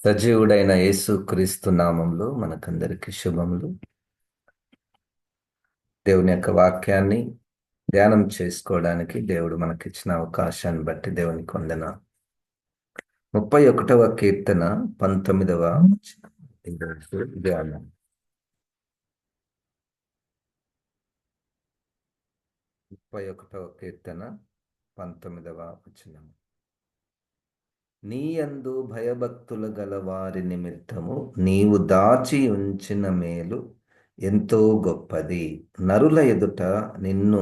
సజీవుడైన యేసు క్రీస్తు నామంలో మనకందరికి శుభములు. దేవుని యొక్క వాక్యాన్ని ధ్యానం చేసుకోవడానికి దేవుడు మనకిచ్చిన అవకాశాన్ని బట్టి దేవునికి వందనాలు. 31వ కీర్తన 19వ వచనం. ఈరోజు ధ్యానం. 31వ కీర్తన 19వ వచనం. నీ యందు భయభక్తులు గల వారి నిమిత్తము నీవు దాచి ఉంచిన మేలు ఎంతో గొప్పది. నరుల ఎదుట నిన్ను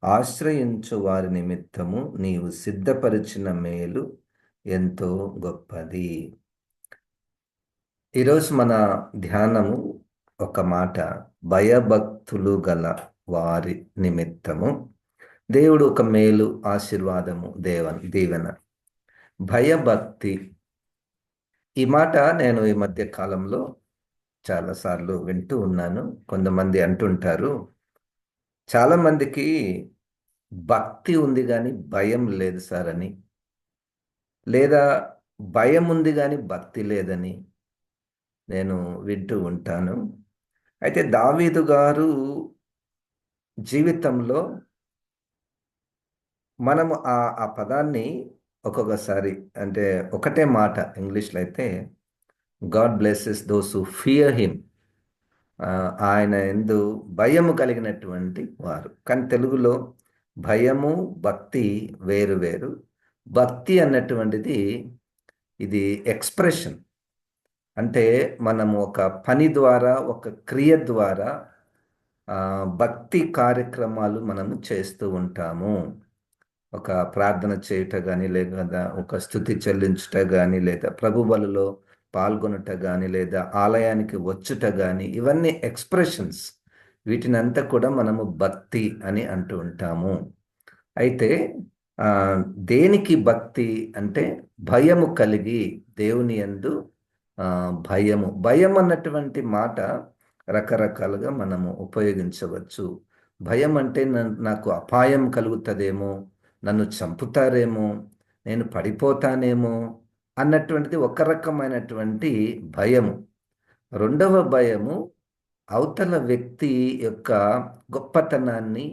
ఆశ్రయించు వారి నిమిత్తము నీవు సిద్ధపరిచిన మేలు ఎంతో గొప్పది. ఈరోజు మన ధ్యానము ఒక మాట, భయభక్తులు గల వారి నిమిత్తము దేవుడు ఒక మేలు, ఆశీర్వాదము, దీవెన. భయభక్తి, ఈ మాట నేను ఈ మధ్య కాలంలో చాలాసార్లు వింటూ ఉన్నాను. కొంతమంది అంటుంటారు, చాలా మందికి భక్తి ఉంది కానీ భయం లేదు సార్ అని, లేదా భయం ఉంది కానీ భక్తి లేదని నేను వింటూ ఉంటాను. అయితే దావీదు గారు జీవితంలో మనము ఆ పదాన్ని ఒక్కొక్కసారి, అంటే ఒకటే మాట ఇంగ్లీష్లో అయితే God blesses those who fear him, ఆయన యందు భయము కలిగినటువంటి వారు. కానీ తెలుగులో భయము భక్తి వేరు వేరు. భక్తి అన్నటువంటిది ఇది ఎక్స్ప్రెషన్, అంటే మనము ఒక పని ద్వారా, ఒక క్రియ ద్వారా భక్తి కార్యక్రమాలు మనము చేస్తూ ఉంటాము. ఒక ప్రార్థన చేయుట కానీ, లేదా ఒక స్థుతి చెల్లించుట కానీ, లేదా ప్రభు బలిలో పాల్గొనుట కానీ, లేదా ఆలయానికి వచ్చుట కానీ, ఇవన్నీ ఎక్స్ప్రెషన్స్. వీటినంతా కూడా మనము భక్తి అని అంటూ ఉంటాము. అయితే దేనికి భక్తి అంటే భయము కలిగి దేవుని యందు భయం అన్నటువంటి మాట రకరకాలుగా మనము ఉపయోగించవచ్చు. భయం అంటే నాకు అపాయం కలుగుతుందేమో, నన్ను చంపుతారేమో, నేను పడిపోతానేమో అన్నటువంటిది ఒక రకమైనటువంటి భయము. రెండవ భయము అవతల వ్యక్తి యొక్క గొప్పతనాన్ని,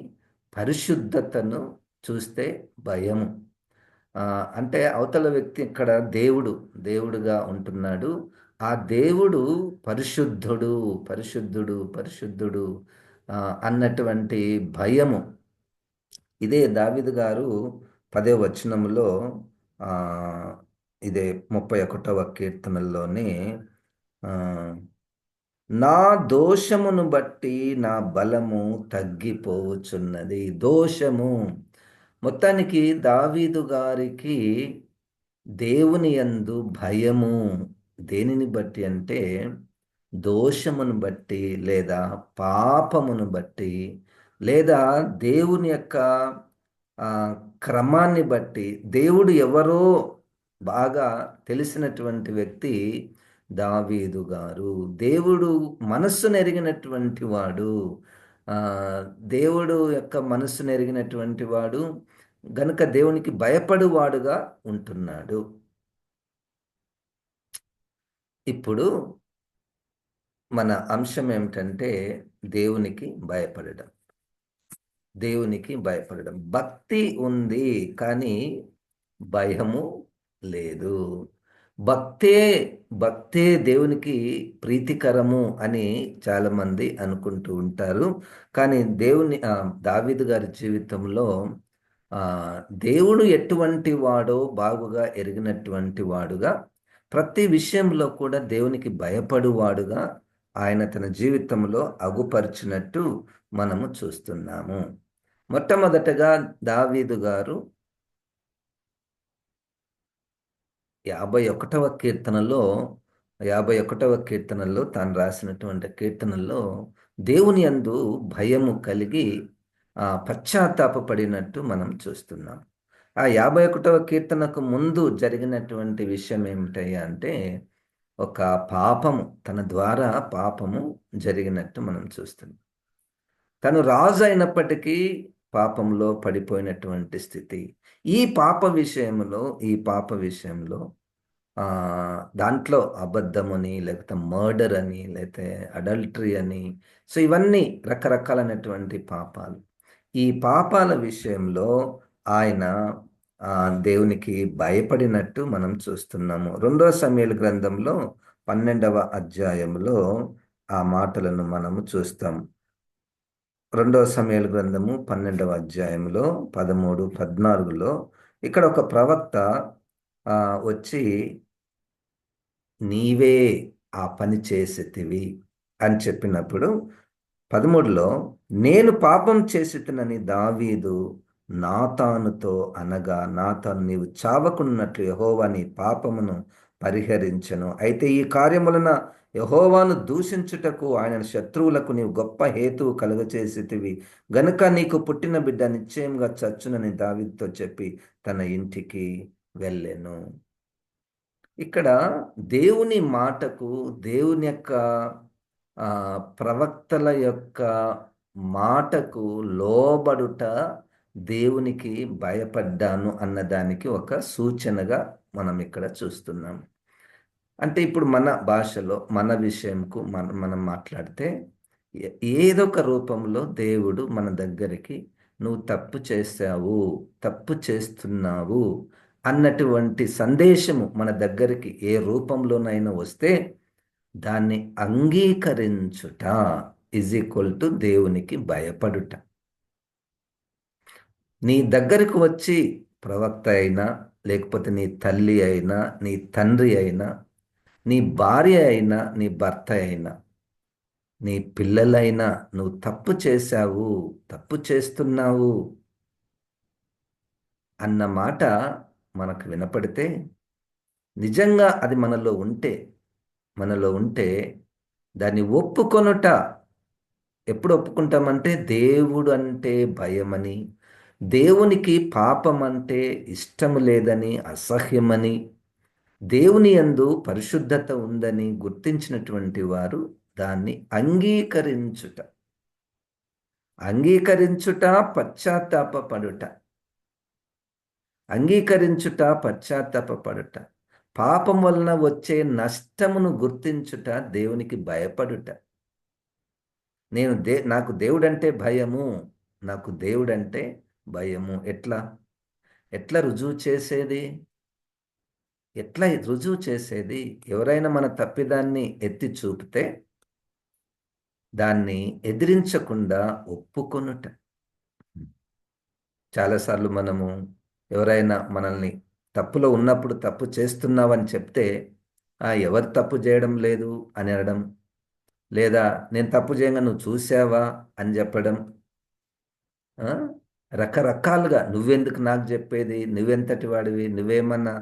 పరిశుద్ధతను చూస్తే భయము. అంటే అవతల వ్యక్తి ఇక్కడ దేవుడుగా ఉంటున్నాడు. ఆ దేవుడు పరిశుద్ధుడు, పరిశుద్ధుడు, పరిశుద్ధుడు అన్నటువంటి భయము. ఇదే దావీదు గారు 10వ వచనంలో, ఇదే 31వ కీర్తనలోనే, నా దోషమును బట్టి నా బలము తగ్గిపోవచ్చున్నది. దోషము, మొత్తానికి దావీదు గారికి దేవుని యందు భయము దేనిని బట్టి అంటే దోషమును బట్టి, లేదా పాపమును బట్టి, లేదా దేవుని యొక్క క్రమాన్ని బట్టి. దేవుడు ఎవరో బాగా తెలిసినటువంటి వ్యక్తి దావీదు గారు. దేవుడు మనస్సును ఎరిగినటువంటి వాడు, దేవుడు యొక్క మనస్సును ఎరిగినటువంటి వాడు గనుక దేవునికి భయపడువాడుగా ఉంటున్నాడు. ఇప్పుడు మన అంశం ఏమిటంటే దేవునికి భయపడడం. దేవునికి భయపడడం. భక్తి ఉంది కానీ భయము లేదు. భక్తే భక్తే దేవునికి ప్రీతికరము అని చాలామంది అనుకుంటూ ఉంటారు. కానీ దావీదు గారి జీవితంలో దేవుడు ఎటువంటి వాడో బాగుగా ఎరిగినటువంటి వాడుగా, ప్రతి విషయంలో కూడా దేవునికి భయపడువాడుగా ఆయన తన జీవితంలో అగుపరిచినట్టు మనము చూస్తున్నాము. మొట్టమొదటగా దావీదు గారు 51వ కీర్తనలో తాను రాసినటువంటి కీర్తనల్లో దేవుని యందు భయము కలిగి పశ్చాత్తాపపడినట్టు మనం చూస్తున్నాం. ఆ 51వ కీర్తనకు ముందు జరిగినటువంటి విషయం ఏమిటయ్యా అంటే, ఒక పాపము, తన ద్వారా పాపము జరిగినట్టు మనం చూస్తున్నాం. తను రాజు అయినప్పటికీ పాపంలో పడిపోయినటువంటి స్థితి. ఈ పాప విషయంలో దాంట్లో అబద్ధమని, లేకపోతే మర్డర్ అని, లేకపోతే అడల్టరీ అని, సో ఇవన్నీ రకరకాలైనటువంటి పాపాలు. ఈ పాపాల విషయంలో ఆయన దేవునికి భయపడినట్టు మనం చూస్తున్నాము. రెండో సమూయేలు గ్రంథంలో 12వ అధ్యాయంలో ఆ మాటలను మనము చూస్తాం. రెండో సమూయేలు గ్రంథము 12వ అధ్యాయంలో 13, 14లో ఇక్కడ ఒక ప్రవక్త వచ్చి నీవే ఆ పని చేసితివి అని చెప్పినప్పుడు 13లో నేను పాపం చేసితినని దావీదు నాతానుతో అనగా, నాతాను నీవు చావకున్నట్లు యెహోవా నీ పాపమును పరిహరించెను. అయితే ఈ కార్యములన యెహోవాను దూషించుటకు ఆయన శత్రువులకు నీవు గొప్ప హేతువు కలుగచేసితివి గనుక నీకు పుట్టిన బిడ్డ నిశ్చయంగా చచ్చునని దావీదుతో చెప్పి తన ఇంటికి వెళ్ళెను. ఇక్కడ దేవుని మాటకు, దేవుని యొక్క ప్రవక్తల యొక్క మాటకు లోబడుట, దేవునికి భయపడ్డాను అన్నదానికి ఒక సూచనగా మనం ఇక్కడ చూస్తున్నాం. అంటే ఇప్పుడు మన భాషలో మన విషయంకు మనం మాట్లాడితే ఏదో ఒక రూపంలో దేవుడు మన దగ్గరికి నువ్వు తప్పు చేశావు, తప్పు చేస్తున్నావు అన్నటువంటి సందేశము మన దగ్గరికి ఏ రూపంలోనైనా వస్తే దాన్ని అంగీకరించుట ఈజ్ ఈక్వల్ టు దేవునికి భయపడుట. నీ దగ్గరకు వచ్చి ప్రవక్త అయినా, లేకపోతే నీ తల్లి అయినా, నీ తండ్రి అయినా, నీ భార్య అయినా, నీ భర్త అయినా, నీ పిల్లలైనా నువ్వు తప్పు చేశావు, తప్పు చేస్తున్నావు అన్న మాట మనకు వినపడితే, నిజంగా అది మనలో ఉంటే దాన్ని ఒప్పుకొనుట. ఎప్పుడు ఒప్పుకుంటామంటే దేవుడు అంటే భయమని, దేవునికి పాపం అంటే ఇష్టం లేదని, అసహ్యమని, దేవుని యందు పరిశుద్ధత ఉందని గుర్తించినటువంటి వారు దాన్ని అంగీకరించుట పశ్చాత్తాపపడుట. పశ్చాత్తాపపడుట, పాపం వలన వచ్చే నష్టమును గుర్తించుట, దేవునికి భయపడుట. నాకు దేవుడంటే భయము, నాకు దేవుడంటే భయము. ఎట్లా రుజువు చేసేది? ఎవరైనా మన తప్పిదాన్ని ఎత్తి చూపితే దాన్ని ఎదిరించకుండా ఒప్పుకొనుట. చాలాసార్లు మనము ఎవరైనా మనల్ని తప్పులో ఉన్నప్పుడు తప్పు చేస్తున్నావని చెప్తే ఎవరు తప్పు చేయడం లేదు అని అనడం, లేదా నేను తప్పు చేయంగా నువ్వు చూసావా అని చెప్పడం, రకరకాలుగా నువ్వెందుకు నాకు చెప్పేది, నువ్వెంతటి వాడివి, నువ్వేమన్నా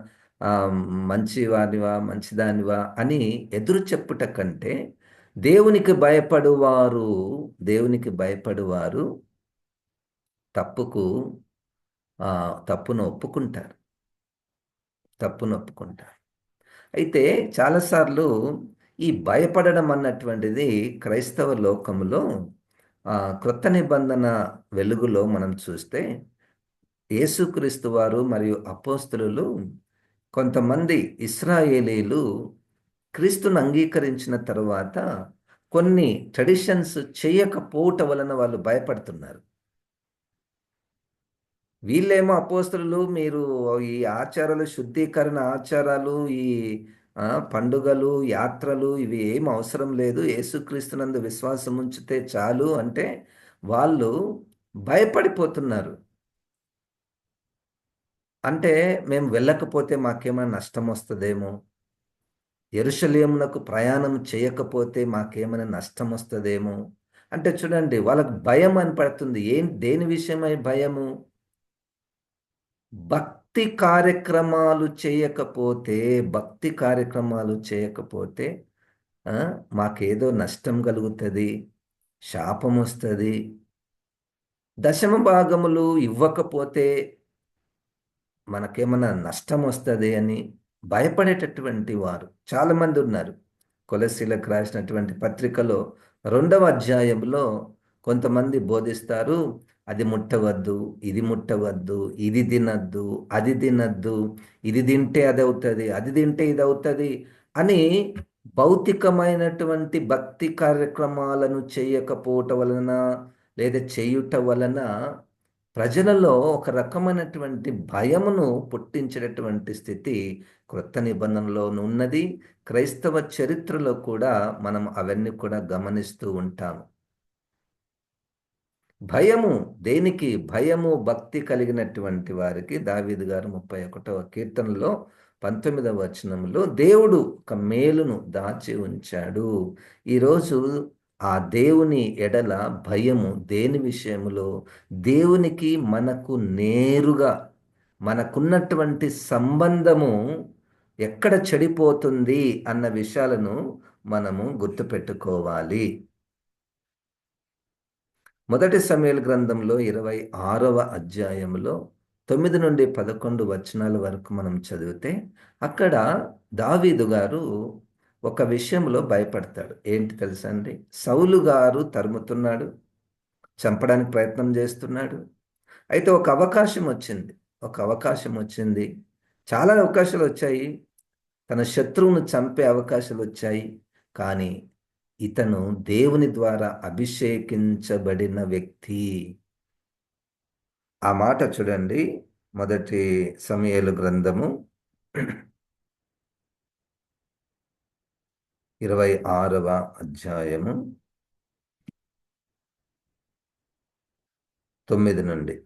మంచివాడివా, మంచిదానివా అని ఎదురు చెప్పుట కంటే దేవునికి భయపడువారు తప్పును ఒప్పుకుంటారు. అయితే చాలాసార్లు ఈ భయపడడం అన్నటువంటిది క్రైస్తవ లోకంలో క్రొత్త నిబంధన వెలుగులో మనం చూస్తే యేసుక్రీస్తు వారు మరియు అపోస్తలులు, కొంతమంది ఇశ్రాయేలీలు క్రీస్తును అంగీకరించిన తరువాత కొన్ని ట్రెడిషన్స్ చేయకపోవటం వలన వాళ్ళు భయపడుతున్నారు. వీళ్ళేమో అపోస్తలులు, మీరు ఈ ఆచారాలు, శుద్ధీకరణ ఆచారాలు, ఈ పండుగలు, యాత్రలు ఇవి ఏం అవసరం లేదు, యేసుక్రీస్తునందు విశ్వాసం ఉంచితే చాలు అంటే వాళ్ళు భయపడిపోతున్నారు. అంటే మేము వెళ్ళకపోతే మాకేమైనా నష్టం వస్తుందేమో, యెరూషలేమునకు ప్రయాణం చేయకపోతే మాకేమైనా నష్టం వస్తుందేమో అంటే చూడండి, వాళ్ళకు భయం అని పడుతుంది. దేని విషయమై భయము? భక్తి కార్యక్రమాలు చేయకపోతే మాకేదో నష్టం కలుగుతుంది, శాపం వస్తుంది, దశమ భాగములు ఇవ్వకపోతే మనకేమైనా నష్టం వస్తుంది అని భయపడేటటువంటి వారు చాలామంది ఉన్నారు. కొలస్సీలకు రాసినటువంటి పత్రికలో 2వ అధ్యాయంలో కొంతమంది బోధిస్తారు, అది ముట్టవద్దు, ఇది ముట్టవద్దు, ఇది తినద్దు, అది తినద్దు, ఇది తింటే అది అవుతుంది, అది తింటే ఇది అవుతుంది అని భౌతికమైనటువంటి భక్తి కార్యక్రమాలను చేయకపోవటం వలన లేదా చేయుట వలన ప్రజలలో ఒక రకమైనటువంటి భయమును పుట్టించేటటువంటి స్థితి క్రొత్త నిబంధనలో ఉన్నది. క్రైస్తవ చరిత్రలో కూడా మనం అవన్నీ కూడా గమనిస్తూ ఉంటాము. భయము, దేనికి భయము భక్తి కలిగినటువంటి వారికి దావీదు గారు 31వ కీర్తనలో 19వ వచనంలో దేవుడు ఒక మేలును దాచి ఉంచాడు. ఈరోజు ఆ దేవుని ఎడల భయము దేని విషయములో, దేవునికి మనకు నేరుగా మనకున్నటువంటి సంబంధము ఎక్కడ చెడిపోతుంది అన్న విషయాలను మనము గుర్తుపెట్టుకోవాలి. మొదటి సమూయేలు గ్రంథంలో 26వ అధ్యాయంలో 9 నుండి 11 వచనాల వరకు మనం చదివితే అక్కడ దావీదు గారు ఒక విషయంలో భయపడతాడు. ఏంటి తెలుసా అండి? సౌలు గారు తరుముతున్నాడు, చంపడానికి ప్రయత్నం చేస్తున్నాడు. అయితే ఒక అవకాశం వచ్చింది. ఒక అవకాశం వచ్చింది. చాలా అవకాశాలు వచ్చాయి. తన శత్రువును చంపే అవకాశాలు వచ్చాయి. కానీ ఇతను దేవుని ద్వారా అభిషేకించబడిన వ్యక్తి. ఆ మాట చూడండి. మొదటి సమూయేలు గ్రంథము 26వ అధ్యాయము 9 నుండి.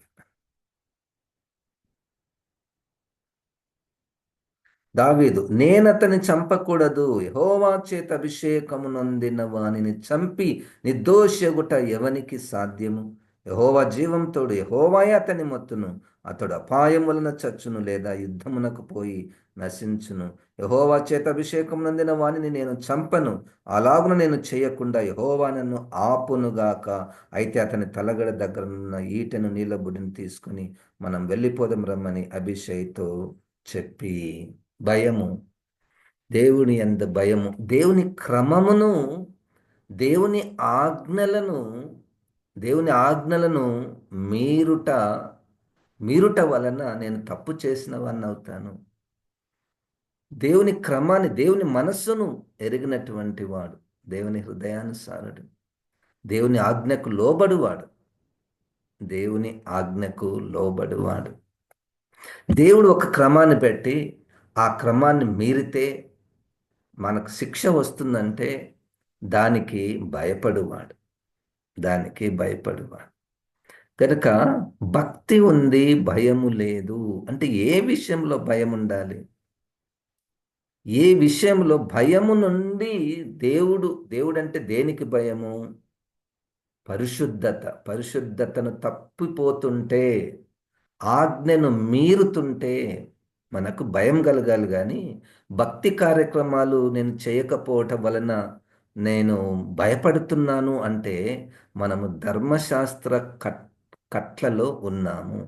దావీదు, నేనతని చంపకూడదు, యెహోవా చేత అభిషేకము నొందిన వానిని చంపి నిర్దోషగుట ఎవనికి సాధ్యము? యెహోవా జీవంతోడు, యెహోవాయే అతని మొత్తును. అతడు అపాయం వలన చచ్చును, లేదా యుద్ధమునకు పోయి నశించును. యెహోవా చేత అభిషేకం నొందిన వానిని నేను చంపను. అలాగున నేను చేయకుండా యెహోవా నన్ను ఆపునుగాక. అయితే అతని తలగడ దగ్గరనున్న ఈటెను నీళ్ళబుడిని తీసుకుని మనం వెళ్ళిపోదాం రమ్మని అభిషేక్తో చెప్పి. భయము, దేవుని యందు భయము, దేవుని క్రమమును, దేవుని ఆజ్ఞలను దేవుని ఆజ్ఞలను మీరుట మీరుట వలన నేను తప్పు చేసిన వాడిని అవుతాను. దేవుని క్రమాన్ని, దేవుని మనస్సును ఎరిగినటువంటి వాడు, దేవుని హృదయానుసారుడు, దేవుని ఆజ్ఞకు లోబడువాడు, దేవుని ఆజ్ఞకు లోబడువాడు. దేవుడు ఒక క్రమాన్ని పెట్టి ఆ క్రమాన్ని మీరితే మనకు శిక్ష వస్తుందంటే దానికి భయపడువాడు, దానికి భయపడువాడు. కనుక భక్తి ఉంది, భయము లేదు అంటే ఏ విషయంలో భయం ఉండాలి? ఏ విషయంలో భయము నుండి దేవుడంటే దేనికి భయము? పరిశుద్ధతను తప్పిపోతుంటే, ఆజ్ఞను మీరుతుంటే మనకు భయం కలగాలి. కానీ భక్తి కార్యక్రమాలు నేను చేయకపోవటం వలన నేను భయపడుతున్నాను అంటే మనము ధర్మశాస్త్ర కట్లలో ఉన్నాము,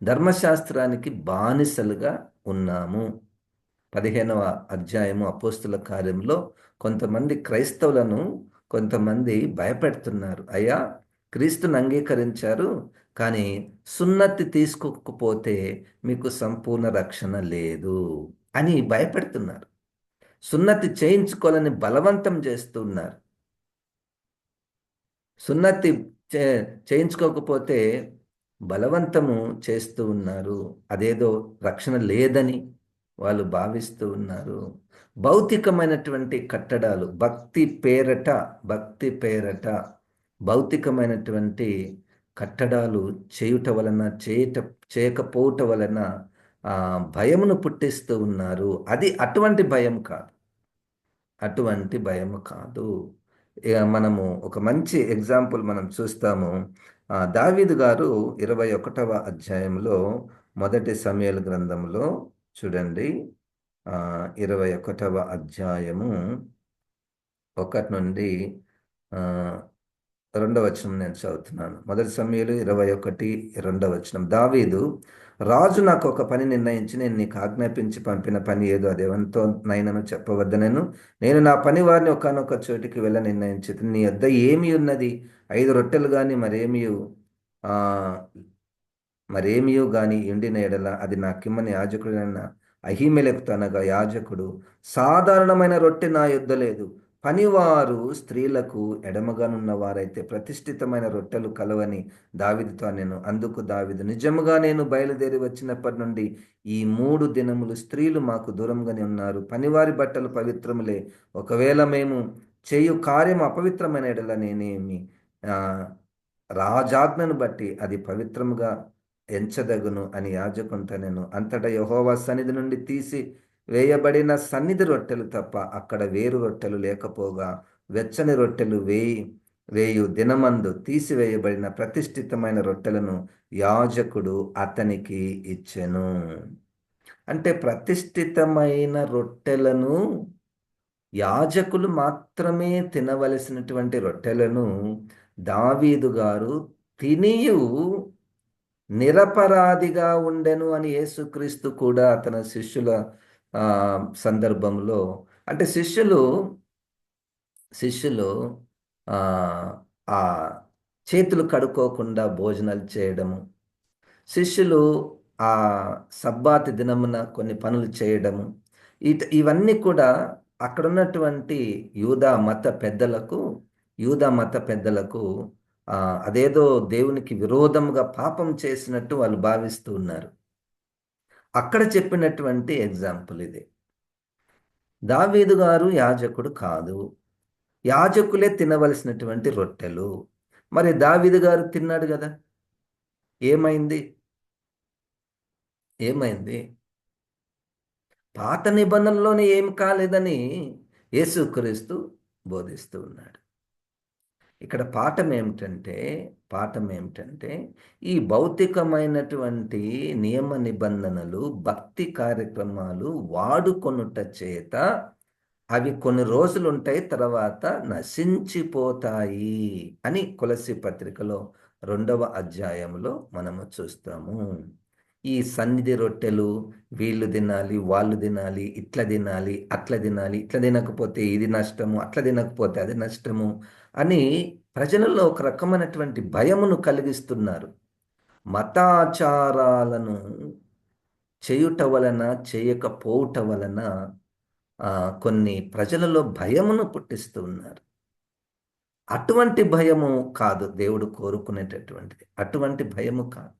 ధర్మశాస్త్రానికి బానిసలుగా ఉన్నాము. 15వ అధ్యాయము అపోస్తుల కార్యంలో కొంతమంది క్రైస్తవులను కొంతమంది భయపెడుతున్నారు. అయ్యా, క్రీస్తుని అంగీకరించారు, కానీ సున్నతి తీసుకోకపోతే మీకు సంపూర్ణ రక్షణ లేదు అని భయపెడుతున్నారు. సున్నతి చేయించుకోవాలని బలవంతం చేస్తున్నారు. సున్నతి చేయించుకోకపోతే బలవంతము చేస్తూ ఉన్నారు. అదేదో రక్షణ లేదని వాళ్ళు భావిస్తూ ఉన్నారు. భౌతికమైనటువంటి కట్టడాలు, భక్తి పేరట భౌతికమైనటువంటి కట్టడాలు చేయుట వలన, చేయకపోవట వలన భయమును పుట్టిస్తూ ఉన్నారు. అది అటువంటి భయం కాదు, అటువంటి భయము కాదు. ఇక మనము ఒక మంచి ఎగ్జాంపుల్ మనం చూస్తాము. దావీదు గారు 21వ అధ్యాయంలో మొదటి సమూయేలు గ్రంథంలో చూడండి, 21వ అధ్యాయము 1 నుండి 2వ వచనం నేను చదువుతున్నాను. మొదటి సమూయేలు 21:2 వచనం. దావీదు, రాజు నాకు ఒక పని నిర్ణయించి నేను నీకు ఆజ్ఞాపించి పంపిన పని ఏదో అది ఎవరితో నైనను చెప్పవద్దనను. నేను నా పని వారిని ఒకనొక చోటికి వెళ్ళ నిర్ణయించి, నీ వద్ద ఏమి ఉన్నది? 5 రొట్టెలు గాని మరేమి ఆ, మరేమియో గాని ఎండిన ఎడల అది నాకిమ్మని యాజకుడైన అహీమెలెకు అనగా యాజకుడు, సాధారణమైన రొట్టె నా యొద్ద లేదు, పనివారు స్త్రీలకు ఎడమగానున్న వారైతే ప్రతిష్ఠితమైన రొట్టెలు కలవని దావీదుతో నేను. అందుకు దావీదు, నిజముగా నేను బయలుదేరి వచ్చినప్పటి నుండి ఈ 3 దినములు స్త్రీలు మాకు దూరంగానే ఉన్నారు. పనివారి బట్టలు పవిత్రములే. ఒకవేళ మేము చేయు కార్యము అపవిత్రమైన ఎడల నేనేమి ఆ, రాజాజ్ఞను బట్టి అది పవిత్రముగా ఎంచదగును అని యాజకునితో నేను. అంతటా యెహోవా సన్నిధి నుండి తీసి వేయబడిన సన్నిధి రొట్టెలు తప్ప అక్కడ వేరు రొట్టెలు లేకపోగా, వెచ్చని రొట్టెలు వేయు దినమందు తీసివేయబడిన ప్రతిష్ఠితమైన రొట్టెలను యాజకుడు అతనికి ఇచ్చెను. అంటే ప్రతిష్ఠితమైన రొట్టెలను, యాజకులు మాత్రమే తినవలసినటువంటి రొట్టెలను దావీదు గారు తినియు నిరపరాధిగా ఉండెను అని యేసుక్రీస్తు కూడా తన శిష్యుల ఆ, సందర్భంలో, అంటే శిష్యులు ఆ, ఆ చేతులు కడుక్కోకుండా భోజనాలు చేయడము, శిష్యులు ఆ సబ్బాతు దినమున కొన్ని పనులు చేయడము, ఇవన్నీ కూడా అక్కడ ఉన్నటువంటి యూదా మత పెద్దలకు ఆ, అదేదో దేవునికి విరోధముగా పాపం చేసినట్టు వాళ్ళు భావిస్తూ ఉన్నారు. అక్కడ చెప్పినటువంటి ఎగ్జాంపుల్ ఇది. దావీదు గారు యాజకుడు కాదు, యాజకులే తినవలసినటువంటి రొట్టెలు. మరి దావీదు గారు తిన్నాడు కదా, ఏమైంది? ఏమైంది? పాత నిబంధనలోనే ఏం కాలేదని యేసుక్రీస్తు బోధిస్తూ ఉన్నాడు. ఇక్కడ పాఠం ఏమిటంటే ఈ భౌతికమైనటువంటి నియమ నిబంధనలు, భక్తి కార్యక్రమాలు వాడుకొనుట చేత అవి కొన్ని రోజులు ఉంటాయి, తర్వాత నశించిపోతాయి అని కొలస్సీ పత్రికలో 2వ అధ్యాయంలో మనము చూస్తాము. ఈ సన్నిధి రొట్టెలు వీళ్ళు తినాలి, వాళ్ళు తినాలి, ఇట్లా తినాలి, అట్లా తినాలి, ఇట్లా తినకపోతే ఇది నష్టము, అట్లా తినకపోతే అది నష్టము అని ప్రజలలో ఒక రకమైనటువంటి భయమును కలిగిస్తున్నారు. మతాచారాలను చేయుట వలన, చేయకపోవుట వలన ఆ, కొన్ని ప్రజలలో భయమును పుట్టిస్తూ ఉన్నారు. అటువంటి భయము కాదు దేవుడు కోరుకునేటటువంటిది. అటువంటి భయము కాదు.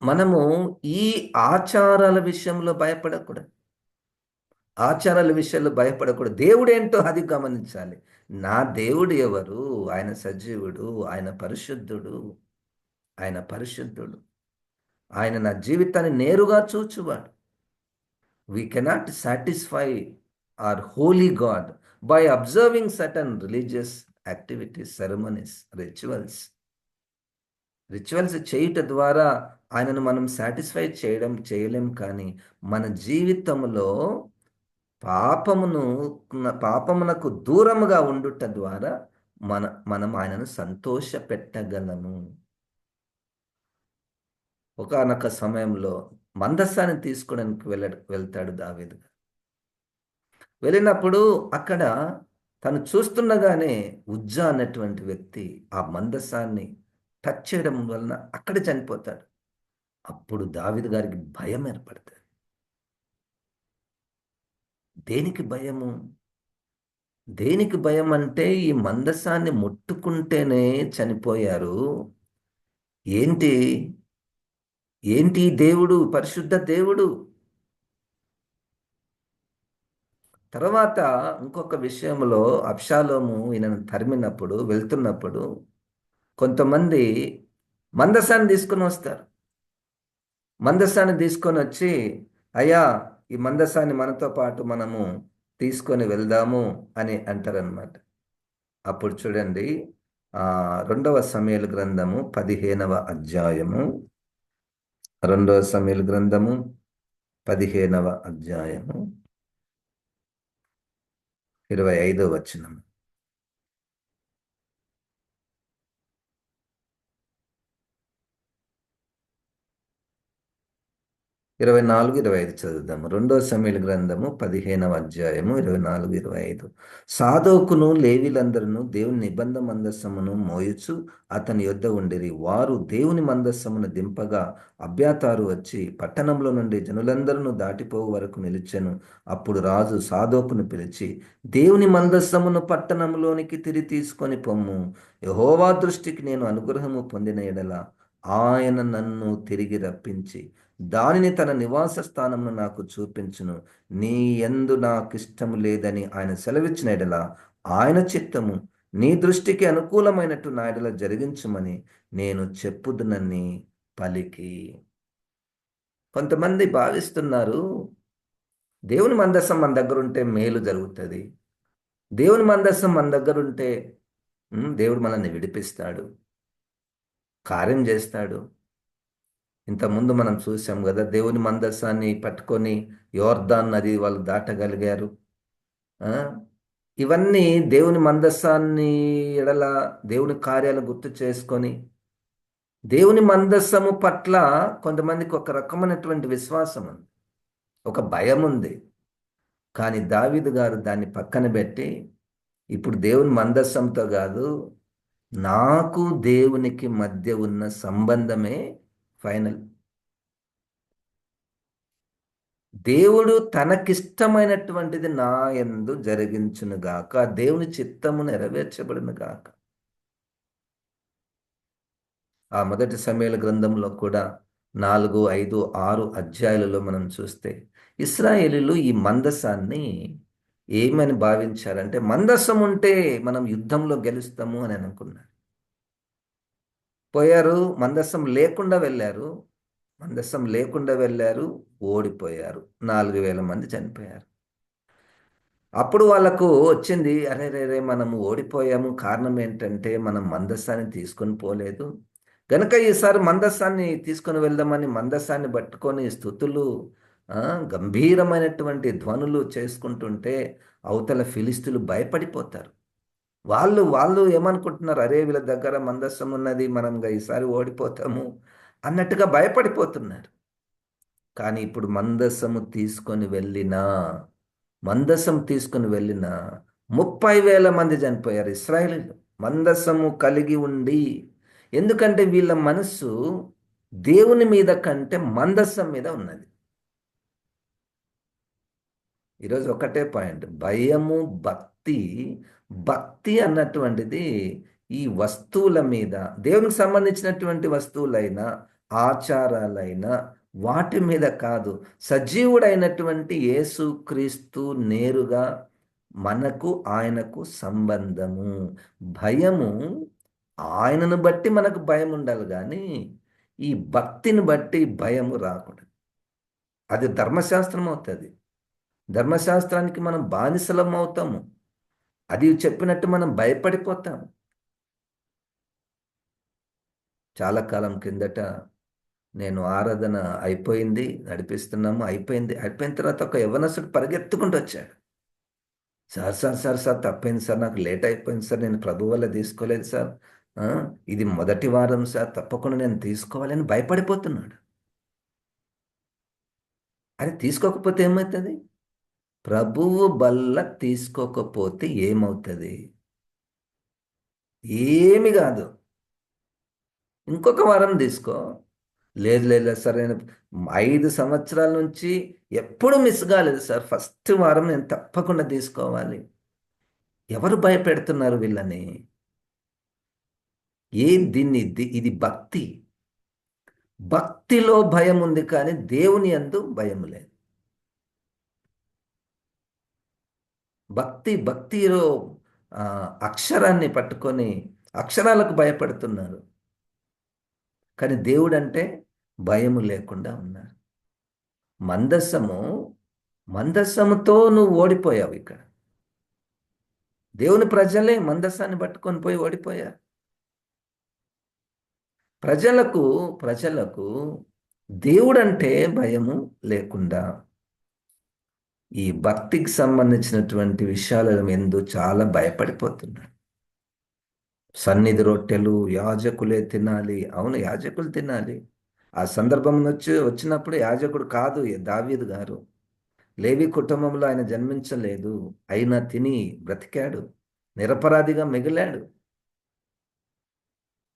మనము ఈ ఆచారాల విషయంలో భయపడకూడదు. ఆచారాల విషయంలో భయపడకూడదు. దేవుడేంటో అది గమనించాలి. నా దేవుడు ఎవరు? ఆయన సజీవుడు, ఆయన పరిశుద్ధుడు, ఆయన నా జీవితాన్ని నేరుగా చూచువాడు. We cannot satisfy our holy God by observing certain religious activities, ceremonies, rituals చేయుట ద్వారా ఆయనను మనం సాటిస్ఫై చేయలేం. కానీ మన జీవితంలో పాపమును పాపమునకు దూరముగా ఉండుట ద్వారా మనం ఆయనను సంతోష పెట్టగలము. ఒకానొక సమయంలో మందస్సాన్ని తీసుకోవడానికి వెళ్తాడు దావీదు. వెళ్ళినప్పుడు అక్కడ తను చూస్తుండగానే ఉజ్జా అన్నటువంటి వ్యక్తి ఆ మందస్సాన్ని టచ్ చేయడం వలన అక్కడ చనిపోతాడు. అప్పుడు దావీదు గారికి భయం ఏర్పడుతుంది. దేనికి భయము? దేనికి భయం అంటే ఈ మందసాన్ని ముట్టుకుంటేనే చనిపోయారు. ఏంటి ఏంటి దేవుడు, పరిశుద్ధ దేవుడు. తర్వాత ఇంకొక విషయంలో అబ్షాలోము ఈయనను వెళ్తున్నప్పుడు కొంతమంది మందసాన్ని తీసుకొని వస్తారు. మందసాన్ని తీసుకొని వచ్చి, అయ్యా ఈ మందసాన్ని మనతో పాటు మనము తీసుకొని వెళ్దాము అని అంటారనమాట. అప్పుడు చూడండి, ఆ 2వ సమూయేలు గ్రంథము 15వ అధ్యాయము, 2వ సమూయేలు గ్రంథము 15వ అధ్యాయము 25వ వచనం. 24, 25 చదువుదాము. రెండో సమూయేలు గ్రంథము 15వ అధ్యాయము 24, 25. సాదోకును లేవీలందరూ దేవుని నిబంధన మందస్సమును మోయుచు అతని యొద్ద ఉండిరి. వారు దేవుని మందస్సమును దింపగా అబ్యాతారు వచ్చి పట్టణంలో నుండి జనులందరూ దాటిపోవు వరకు నిలిచెను. అప్పుడు రాజు సాదోకును పిలిచి, దేవుని మందస్సమును పట్టణంలోనికి తిరిగి తీసుకొని పొమ్ము. యెహోవా దృష్టికి నేను అనుగ్రహము పొందిన ఎడల ఆయన నన్ను తిరిగి రప్పించి దానిని తన నివాస స్థానమును నాకు చూపించును. నీ యందు నాకిష్టము లేదని ఆయన సెలవిచ్చిన ఎడల ఆయన చిత్తము నీ దృష్టికి అనుకూలమైనట్టు నా ఎడల జరిగించుమని నేను చెప్పుదునని పలికి. కొంతమంది భావిస్తున్నారు, దేవుని మందసం మన దగ్గర ఉంటే మేలు జరుగుతుంది, దేవుని మందసం మన దగ్గర ఉంటే దేవుడు మనల్ని విడిపిస్తాడు, కార్యం చేస్తాడు. ఇంతకుముందు మనం చూసాం కదా, దేవుని మందస్సాన్ని పట్టుకొని యోర్దాన్ నది వాళ్ళు దాటగలిగారు. ఆ? ఇవన్నీ దేవుని మందస్సాన్ని ఎడల దేవుని కార్యాలు గుర్తు చేసుకొని, దేవుని మందస్సము పట్ల కొంతమందికి ఒక రకమైనటువంటి విశ్వాసం ఉంది, ఒక భయం ఉంది. కానీ దావీదు గారు దాన్ని పక్కన పెట్టి, ఇప్పుడు దేవుని మందస్సంతో కాదు, నాకు దేవునికి మధ్య ఉన్న సంబంధమే ఫైనల్. దేవుడు తనకిష్టమైనటువంటిది నా యందు జరిగించునుగాక, దేవుని చిత్తము నెరవేర్చబడునుగాక. ఆ మొదటి సమూయేలు గ్రంథంలో కూడా 4, 5, 6 అధ్యాయులలో మనం చూస్తే ఇశ్రాయేలీయులు ఈ మందసాన్ని ఏమని భావించారంటే, మందసం ఉంటే మనం యుద్ధంలో గెలుస్తాము అని అనుకున్నారు. పోయారు, మందసం లేకుండా వెళ్ళారు. మందసం లేకుండా వెళ్ళారు, ఓడిపోయారు. 4,000 మంది చనిపోయారు. అప్పుడు వాళ్ళకు వచ్చింది, అరే రే రే మనము ఓడిపోయాము, కారణం ఏంటంటే మనం మందస్సాన్ని తీసుకొని పోలేదు గనక ఈసారి మందస్సాన్ని తీసుకొని వెళ్దామని మందస్సాన్ని పట్టుకొని స్తుతులు, ఆ, గంభీరమైనటువంటి ధ్వనులు చేసుకుంటుంటే అవతల ఫిలిస్తీన్లు భయపడిపోతారు. వాళ్ళు వాళ్ళు ఏమనుకుంటున్నారు, అరే వీళ్ళ దగ్గర మందస్సం ఉన్నది, మనం ఈసారి ఓడిపోతాము అన్నట్టుగా భయపడిపోతున్నారు. కానీ ఇప్పుడు మందసం తీసుకొని వెళ్ళిన 30,000 మంది చనిపోయారు ఇశ్రాయేలీలు, మందసము కలిగి ఉండి. ఎందుకంటే వీళ్ళ మనస్సు దేవుని మీద కంటే మందసం మీద ఉన్నది. ఈరోజు ఒకటే పాయింట్, భయము, భక్తి. భక్తి అన్నటువంటిది ఈ వస్తువుల మీద, దేవునికి సంబంధించినటువంటి వస్తువులైనా ఆచారాలైనా వాటి మీద కాదు, సజీవుడైనటువంటి యేసుక్రీస్తు నేరుగా మనకు ఆయనకు సంబంధము. భయము, ఆయనను బట్టి మనకు భయం ఉండాలి కానీ ఈ భక్తిని బట్టి భయము రాకూడదు. అది ధర్మశాస్త్రం అవుతుంది. ధర్మశాస్త్రానికి మనం బానిసలం అవుతాము, అది చెప్పినట్టు మనం భయపడిపోతాము. చాలా కాలం కిందట నేను ఆరాధన అయిపోయింది, నడిపిస్తున్నాము, అయిపోయిన తర్వాత ఒక యవనస్తుడు పరిగెత్తుకుంటూ వచ్చాడు. సార్ సార్ సార్ సార్ తప్పైంది సార్, నాకు లేట్ అయిపోయింది సార్, నేను ప్రభు వల్ల తీసుకోలేదు సార్, ఆ, ఇది మొదటి వారం సార్, తప్పకుండా నేను తీసుకోవాలని భయపడిపోతున్నాడు. అది తీసుకోకపోతే ఏమవుతుంది? ప్రభువు బల్ల తీసుకోకపోతే ఏమవుతుంది? ఏమి కాదు. ఇంకొక వారం తీసుకో. లేదు లేదు లేదు సార్, నేను 5 సంవత్సరాల నుంచి ఎప్పుడు మిస్ కాలేదు సార్, ఫస్ట్ వారం నేను తప్పకుండా తీసుకోవాలి. ఎవరు భయపెడుతున్నారు వీళ్ళని? ఇది భక్తి. భక్తిలో భయం ఉంది కానీ దేవుని యందు భయం లేదు. భక్తిలో అక్షరాన్ని పట్టుకొని అక్షరాలకు భయపడుతున్నారు, కానీ దేవుడు అంటే భయము లేకుండా ఉన్నారు. మందస్సము మందస్సముతో నువ్వు ఓడిపోయావు. ఇక్కడ దేవుని ప్రజలే మందస్సాన్ని పట్టుకొని పోయి ఓడిపోయారు. ప్రజలకు దేవుడంటే భయము లేకుండా ఈ భక్తికి సంబంధించినటువంటి విషయాల ఎందు చాలా భయపడిపోతున్నారు. సన్నిధి రొట్టెలు యాజకులే తినాలి. అవును, యాజకులు తినాలి. ఆ సందర్భం వచ్చినప్పుడు యాజకుడు కాదు దావీదు గారు. లేవి కుటుంబంలో ఆయన జన్మించలేదు. అయినా తిని బ్రతికాడు. నిరపరాధిగా మిగిలాడు.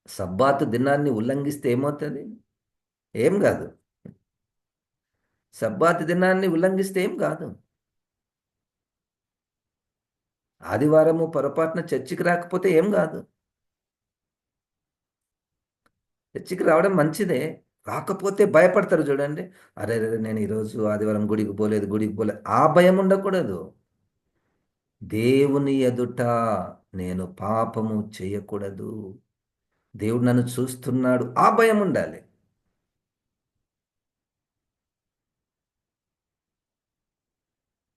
సబ్బాతు దినాన్ని ఉల్లంఘిస్తే ఏమవుతుంది? ఏం కాదు. సబ్బాతు దినాన్ని ఉల్లంఘిస్తే ఏం కాదు. ఆదివారము పొరపాటున చర్చికి రాకపోతే ఏం కాదు. చర్చికి రావడం మంచిదే. రాకపోతే భయపడతారు చూడండి. అరే రే, నేను ఈరోజు ఆదివారం గుడికి పోలేదు. ఆ భయం ఉండకూడదు. దేవుని ఎదుట నేను పాపము చేయకూడదు. దేవుడు నన్ను చూస్తున్నాడు. ఆ భయం ఉండాలి.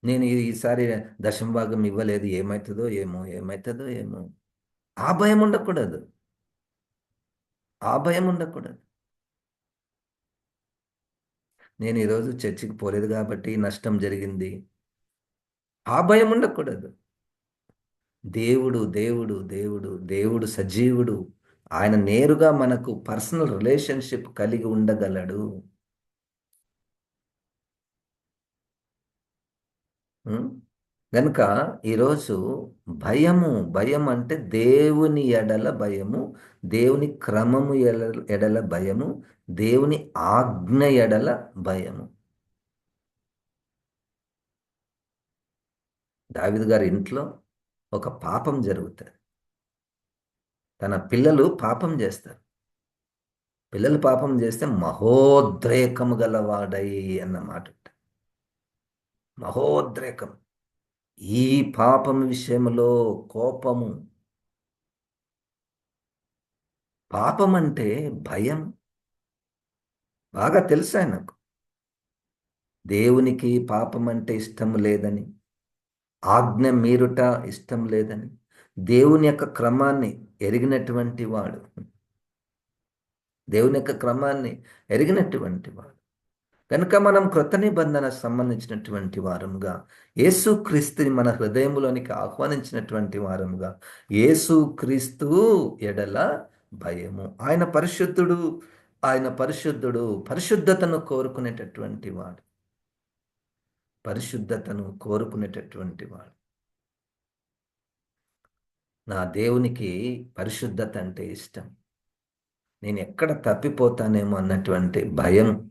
నేను ఈసారి దశమ భాగం ఇవ్వలేదు. ఏమవుతుందో ఏమో. ఆ భయం ఉండకూడదు. ఆ భయం ఉండకూడదు. నేను ఈరోజు చర్చికి పోలేదు కాబట్టి నష్టం జరిగింది. ఆ భయం ఉండకూడదు. దేవుడు సజీవుడు. ఆయన నేరుగా మనకు పర్సనల్ రిలేషన్షిప్ కలిగి ఉండగలడు. ఉం? గనుక ఈరోజు భయం అంటే దేవుని ఎడల భయము, దేవుని క్రమము ఎడల భయము, దేవుని ఆజ్ఞ ఎడల భయము. దావీదు గారి ఇంట్లో ఒక పాపం జరుగుతుంది. తన పిల్లలు పాపం చేస్తారు. పిల్లలు పాపం చేస్తే మహోద్రేకము గలవాడై అన్న మాట ఉంటుంది. మహోద్రేకం. ఈ పాపం విషయంలో కోపము. పాపం అంటే భయం. బాగా తెలుసు ఆయనకు. దేవునికి పాపం అంటే ఇష్టం లేదని, ఆజ్ఞ మీరుట ఇష్టం లేదని, దేవుని యొక్క క్రమాన్ని ఎరిగినటువంటి వాడు. దేవుని యొక్క క్రమాన్ని ఎరిగినటువంటి వాడు. కనుక మనం క్రొత్త నిబంధన సంబంధించినటువంటి వారముగా, యేసుక్రీస్తుని మన హృదయములోనికి ఆహ్వానించినటువంటి వారముగా, యేసుక్రీస్తు ఎడల భయము. ఆయన పరిశుద్ధుడు. పరిశుద్ధతను కోరుకునేటటువంటి వాడు. పరిశుద్ధతను కోరుకునేటటువంటి వాడు. నా దేవునికి పరిశుద్ధత అంటే ఇష్టం. నేను ఎక్కడ తప్పిపోతానేమో అన్నటువంటి భయం.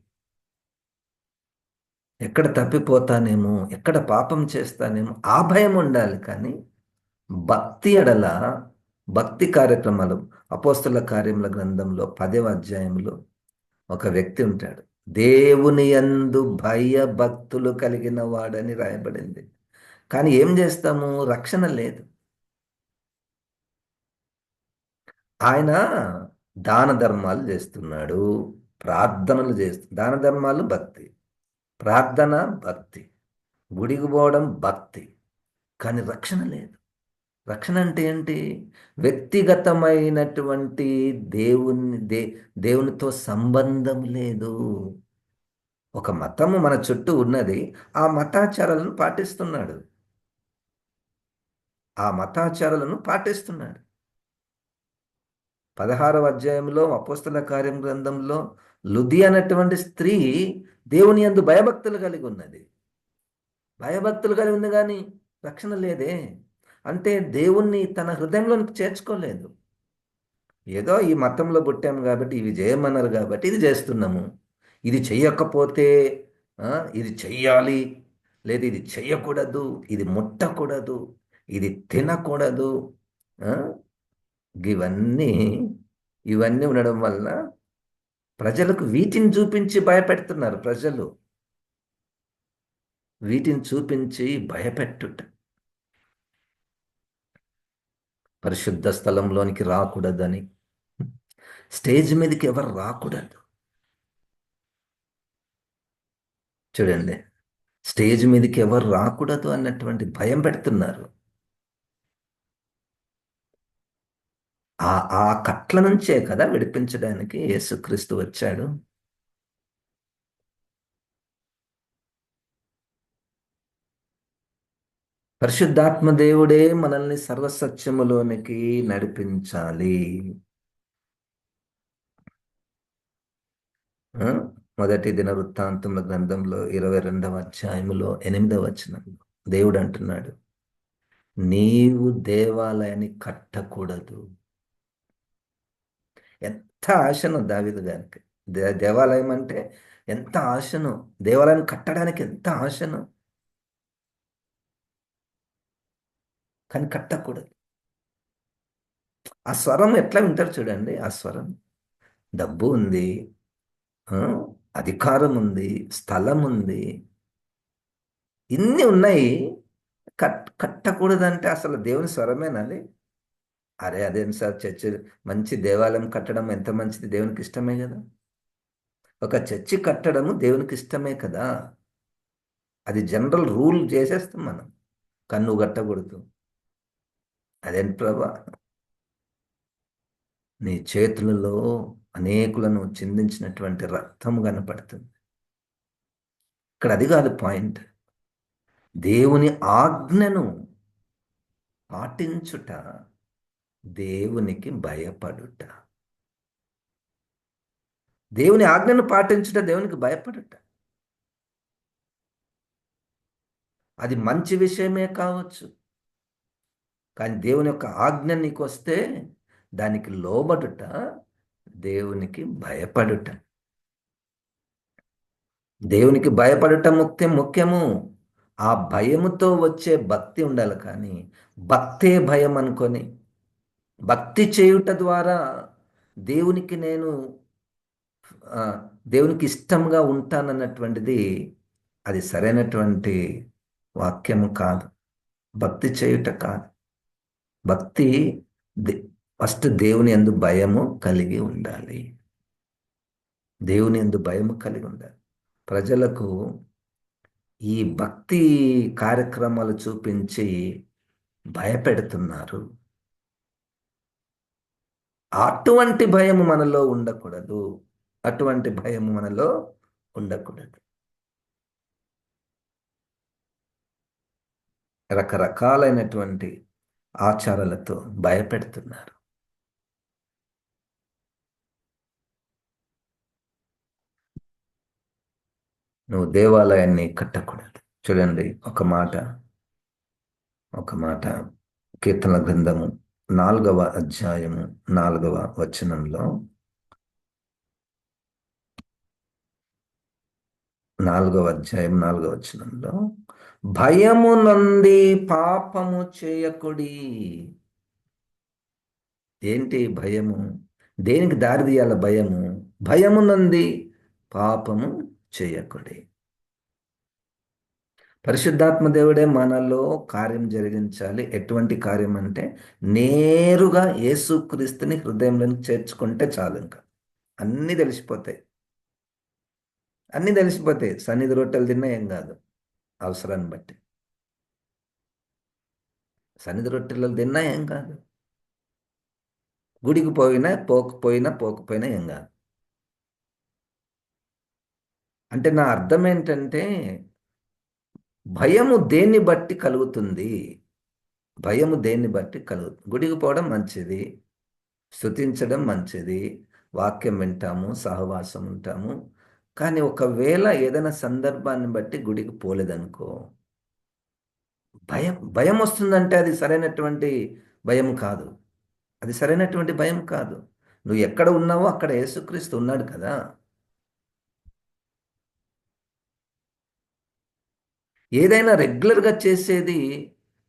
ఎక్కడ తప్పిపోతానేమో, ఎక్కడ పాపం చేస్తానేమో ఆ భయం ఉండాలి. కానీ భక్తి ఎడల, భక్తి కార్యక్రమాలు, అపోస్తల కార్యముల గ్రంథంలో 10వ అధ్యాయంలో ఒక వ్యక్తి ఉంటాడు. దేవుని యందు భయభక్తులు కలిగిన వాడని రాయబడింది. కానీ ఏం చేస్తాము? రక్షణ లేదు. ఆయన దాన ధర్మాలు చేస్తున్నాడు, ప్రార్థనలు దాన ధర్మాలు భక్తి, ప్రార్థన భక్తి, గుడికి పోవడం భక్తి. కానీ రక్షణ లేదు. రక్షణ అంటే ఏంటి? వ్యక్తిగతమైనటువంటి దేవునితో సంబంధం లేదు. ఒక మతము మన చుట్టూ ఉన్నది. ఆ మతాచారాలను పాటిస్తున్నాడు. ఆ మతాచారాలను పాటిస్తున్నాడు. 16వ అధ్యాయంలో అపోస్తల కార్యం గ్రంథంలో లుది అనేటువంటి స్త్రీ దేవుని యందు భయభక్తులు కలిగి ఉన్నది. భయభక్తులు కలిగి ఉంది కానీ రక్షణ లేదే. అంటే దేవుణ్ణి తన హృదయంలోనికి చేర్చుకోలేదు. ఏదో ఈ మతంలో పుట్టాము కాబట్టి, ఇవి చేయమన్నారు కాబట్టి ఇది చేస్తున్నాము. ఇది చెయ్యకపోతే ఆ, ఇది చెయ్యాలి, లేదు ఇది చెయ్యకూడదు, ఇది ముట్టకూడదు, ఇది తినకూడదు. ఆ, ఇవన్నీ ఇవన్నీ ఉండడం వల్ల ప్రజలకు వీటిని చూపించి భయపెడుతున్నారు. ప్రజలు వీటిని చూపించి భయపెట్టుట. పరిశుద్ధ స్థలంలోనికి రాకూడదని, స్టేజ్ మీదకి ఎవరు రాకూడదు. చూడండి, స్టేజ్ మీదకి ఎవరు రాకూడదు అన్నటువంటి భయం పెడుతున్నారు. ఆ ఆ కట్ల నుంచే కదా విడిపించడానికి యేసుక్రీస్తు వచ్చాడు. పరిశుద్ధాత్మ దేవుడే మనల్ని సర్వసత్యములోనికి నడిపించాలి. ఆ? మొదటి దినవృత్తాంతముల గ్రంథంలో 22వ అధ్యాయములో 8వ వచనంలో దేవుడు అంటున్నాడు, నీవు దేవాలయాన్ని కట్టకూడదు. ఎంత ఆశను దావీదు గారికి. దేవాలయం అంటే ఎంత ఆశను, దేవాలయం కట్టడానికి ఎంత ఆశను, కానీ కట్టకూడదు. ఆ స్వరం ఎట్లా వింటారు చూడండి. ఆ స్వరం, డబ్బు ఉంది, ఆ, అధికారం ఉంది, స్థలం ఉంది, ఇన్ని ఉన్నాయి. కట్టకూడదంటే అసలు దేవుని స్వరమేనాది? అరే అదేం సార్, చర్చి మంచి దేవాలయం కట్టడం ఎంత మంచిది, దేవునికి ఇష్టమే కదా. ఒక చర్చి కట్టడము దేవునికి ఇష్టమే కదా. అది జనరల్ రూల్ చేసేస్తాం మనం. కన్ను కట్టకూడదు. అదేంటి ప్రభా, నీ చేతులలో అనేకులను చిందించినటువంటి రక్తము కనపడుతుంది. ఇక్కడ అది కాదు పాయింట్. దేవుని ఆజ్ఞను పాటించుట, దేవునికి భయపడుట. దేవుని ఆజ్ఞను పాటించుట, దేవునికి భయపడుట. అది మంచి విషయమే కావచ్చు, కానీ దేవుని యొక్క ఆజ్ఞ నీకు వస్తే దానికి లోబడుట, దేవునికి భయపడుట. దేవునికి భయపడుట ముఖ్యము. ఆ భయముతో వచ్చే భక్తి ఉండాలి, కానీ భక్తే భయం అనుకొని భక్తి చేయుట ద్వారా దేవునికి నేను ఆ, దేవునికి ఇష్టంగా ఉంటానన్నటువంటిది అది సరైనటువంటి వాక్యము కాదు. భక్తి చేయుట కాదు. భక్తి ఫస్ట్ దేవుని యందు భయము కలిగి ఉండాలి. దేవుని యందు భయము కలిగి ఉండాలి. ప్రజలకు ఈ భక్తి కార్యక్రమాలు చూపించి భయపెడుతున్నారు. అటువంటి భయము మనలో ఉండకూడదు. అటువంటి భయము మనలో ఉండకూడదు. రకరకాలైనటువంటి ఆచారాలతో భయపెడుతున్నారు. నువ్వు దేవాలయాన్ని కట్టకూడదు. చూడండి, ఒక మాట కీర్తన గ్రంథము 4వ అధ్యాయము 4వ వచనంలో, 4వ అధ్యాయం 4వ వచనంలో, భయము నుండి పాపము చేయకుడి. ఏంటి భయము? దేనికి దారి తీయాల భయము? భయము నుండి పాపము చేయకుడి. పరిశుద్ధాత్మ దేవుడే మనలో కార్యం జరిగించాలి. ఎటువంటి కార్యం అంటే, నేరుగా యేసుక్రీస్తుని హృదయంలోకి చేర్చుకుంటే చాలు. ఇంకా అన్నీ తెలిసిపోతాయి. అన్నీ తెలిసిపోతాయి. సన్నిధి రొట్టెలు తిన్నా ఏం కాదు, అవసరాన్ని బట్టి. సన్నిధి రొట్టెలు తిన్నా ఏం కాదు, గుడికి పోకపోయినా ఏం కాదు. అంటే నా అర్థం ఏంటంటే, భయము దేన్ని బట్టి కలుగుతుంది? భయము దేన్ని బట్టి కలుగుతుంది? గుడికి పోవడం మంచిది, స్తుతించడం మంచిది, వాక్యం వింటాము, సహవాసం ఉంటాము. కానీ ఒకవేళ ఏదైనా సందర్భాన్ని బట్టి గుడికి పోలేదనుకో, భయం భయం వస్తుందంటే అది సరైనటువంటి భయం కాదు. అది సరైనటువంటి భయం కాదు. నువ్వు ఎక్కడ ఉన్నావో అక్కడ యేసుక్రీస్తు ఉన్నాడు కదా. ఏదైనా రెగ్యులర్గా చేసేది,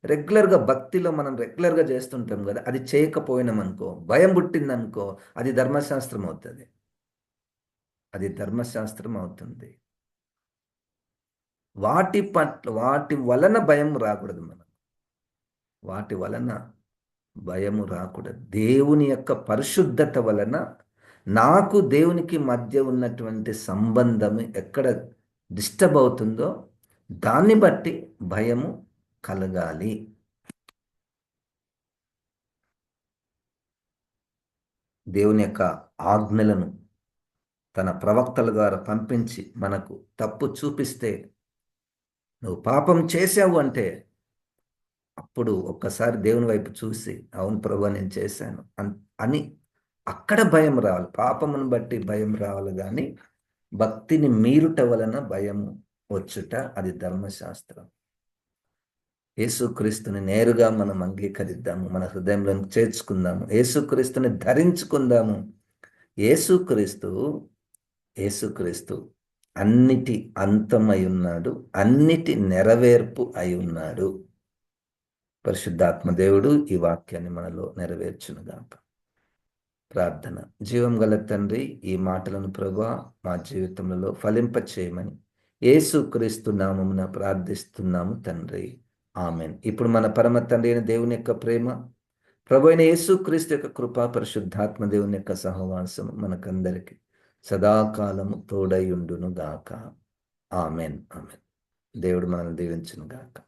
రెగ్యులర్గా భక్తిలో మనం రెగ్యులర్గా చేస్తుంటాం కదా, అది చేయకపోయినామనుకో, భయం పుట్టిందనుకో, అది ధర్మశాస్త్రం అవుతుంది. అది ధర్మశాస్త్రం అవుతుంది. వాటి వలన భయం రాకూడదు. వాటి వలన భయము రాకూడదు. దేవుని యొక్క పరిశుద్ధత వలన నాకు దేవునికి మధ్య ఉన్నటువంటి సంబంధం ఎక్కడ డిస్టర్బ్ అవుతుందో దాన్ని బట్టి భయము కలగాలి. దేవుని యొక్క ఆజ్ఞలను తన ప్రవక్తల ద్వారా పంపించి మనకు తప్పు చూపిస్తే, నువ్వు పాపం చేసావు అంటే, అప్పుడు ఒక్కసారి దేవుని వైపు చూసి, అవును ప్రభు నేను చేశాను అని అక్కడ భయం రావాలి. పాపమును బట్టి భయం రావాలి, కానీ భక్తిని మీరుట వలన భయము వచ్చుట, అది ధర్మశాస్త్రం. యేసుక్రీస్తుని నేరుగా మనం అంగీకరిద్దాము, మన హృదయంలో చేర్చుకుందాము, యేసుక్రీస్తుని ధరించుకుందాము. యేసుక్రీస్తు యేసుక్రీస్తు అన్నిటి అంతమై ఉన్నాడు, అన్నిటి నెరవేర్పు అయి ఉన్నాడు. పరిశుద్ధాత్మ దేవుడు ఈ వాక్యాన్ని మనలో నెరవేర్చునుగాక. ప్రార్థన. జీవం గల తండ్రి, ఈ మాటలను ప్రభువా మా జీవితంలో ఫలింపచేయమని యేసుక్రీస్తు నామమున ప్రార్థిస్తున్నాము తండ్రి. ఆమెన్. ఇప్పుడు మన పరమ తండ్రి అయిన దేవుని యొక్క ప్రేమ, ప్రభు అయిన యేసుక్రీస్తు యొక్క కృపా, పరిశుద్ధాత్మ దేవుని యొక్క సహవాసం మనకందరికి సదాకాలము తోడై ఉండును గాక. ఆమెన్. ఆమెన్. దేవుడు మనల్ని దీవించును గాక.